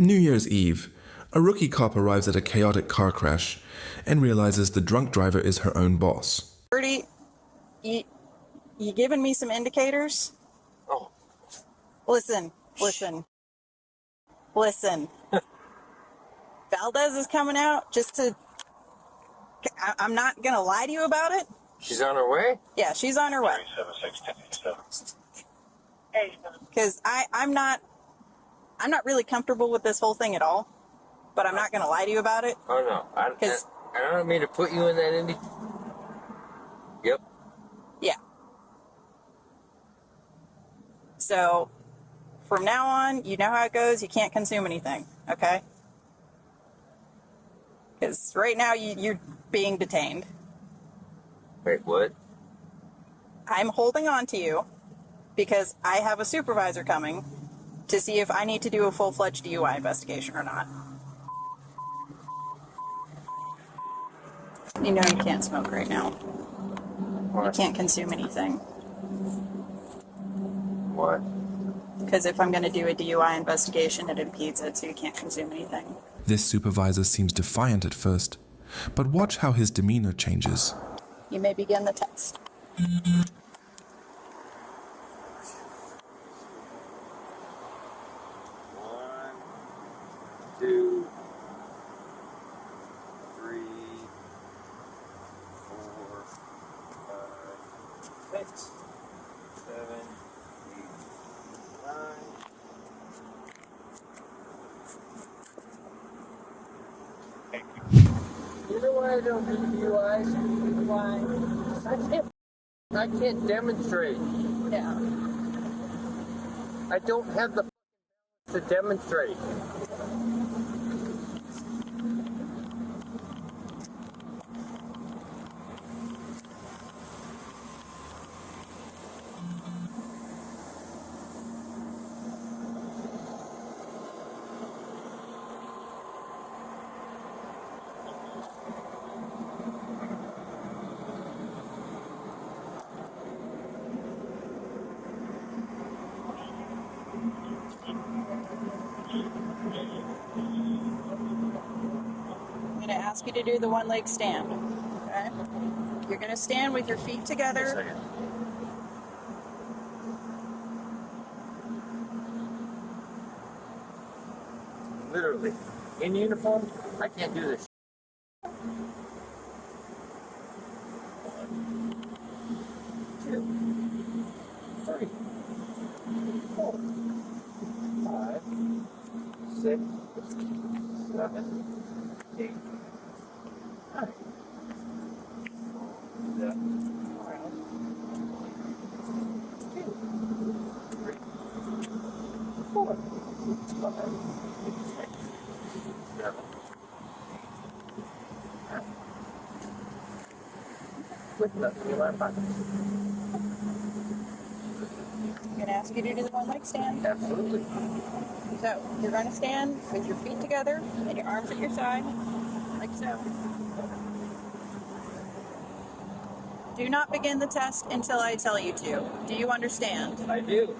New Year's Eve, a rookie cop arrives at a chaotic car crash and realizes the drunk driver is her own boss. Bertie, you giving me some indicators? Oh. Listen. Valdes is coming out just to... I'm not going to lie to you about it. She's on her way? Yeah, she's on her way. Because I'm not really comfortable with this whole thing at all. But I'm not going to lie to you about it. Oh, no. I don't mean to put you in that Indy. Yep. Yeah. So, from now on, you know how it goes. You can't consume anything, okay? Because right now, you're being detained. Wait, what? I'm holding on to you because I have a supervisor coming to see if I need to do a full-fledged DUI investigation or not. You know you can't smoke right now. What? You can't consume anything. What? Because if I'm going to do a DUI investigation, it impedes it, so you can't consume anything. This supervisor seems defiant at first, but watch how his demeanor changes. You may begin the test. 1, 2, 3, 4, 5, 6, 7, 8, 9. You know why I don't do DUIs? Why? I can't demonstrate. Yeah. I don't have the to demonstrate. I'm going to ask you to do the one-leg stand, okay? You're going to stand with your feet together. Literally. In uniform, I can't do this. 1, 2, 3, 4, 5, 6, 7, 8, 9. Yeah. 2, 3, 4, 5, 6, 7. With nothing in my pocket. I'm going to ask you to do the one-leg stand. Absolutely. So, you're going to stand with your feet together and your arms at your side, like so. Do not begin the test until I tell you to. Do you understand? I do.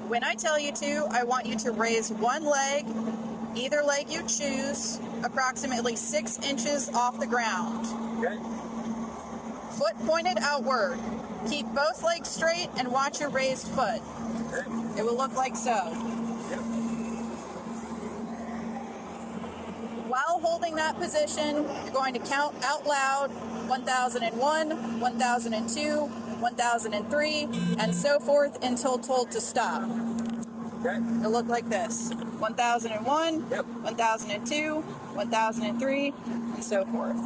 When I tell you to, I want you to raise one leg, either leg you choose, approximately 6 inches off the ground. Okay. Foot pointed outward. Keep both legs straight and watch your raised foot. Okay. It will look like so. Yep. While holding that position, you're going to count out loud 1001, 1002, 1003, and so forth until told to stop. Okay. It'll look like this. 1001, Yep. 1002, 1003, and so forth.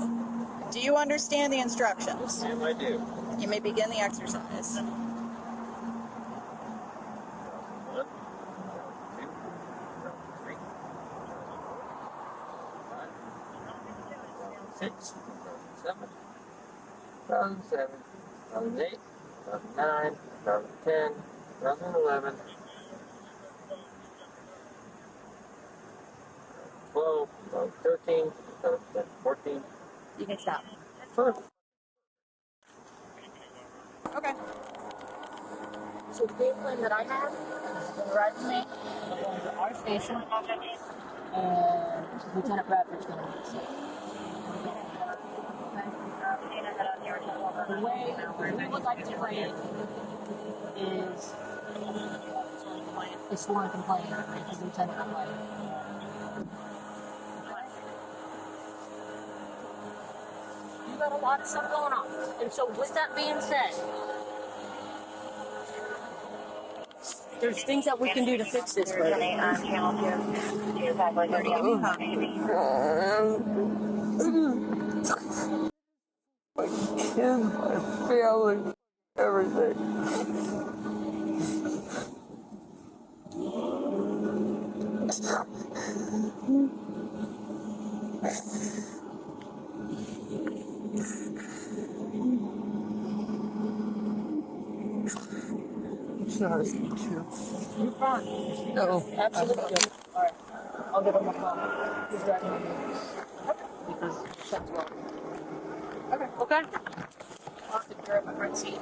Do you understand the instructions? Yes, I do. You may begin the exercise. 1, 2, 3, 4, 5, 6, 7, 2007, 2008, 2009, 2010, 2011, 12, 2013, 2014. You can stop. First. Okay. So the game plan that I have is going to ride with me. We're going to our station, and Lieutenant Bradford's going to meet us. The way we would like to play it is a sworn complaint as Lieutenant Bradford. You got a lot of stuff going on. And so with that being said, there's things that we can do to fix this, buddy. My kids, my family, everything. Sorry. You're fine. No. Absolutely good. All right. I'll give him a call. He's driving with me. Okay. Because that's well. Okay. Okay. I'll have to grab my front seat.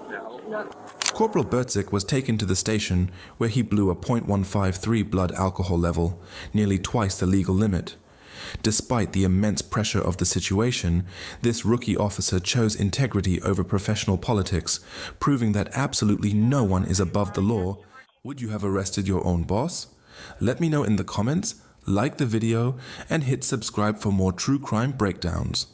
No. Corporal Bertzik was taken to the station where he blew a .153 blood alcohol level, nearly twice the legal limit. Despite the immense pressure of the situation, this rookie officer chose integrity over professional politics, proving that absolutely no one is above the law. Would you have arrested your own boss? Let me know in the comments, like the video, and hit subscribe for more true crime breakdowns.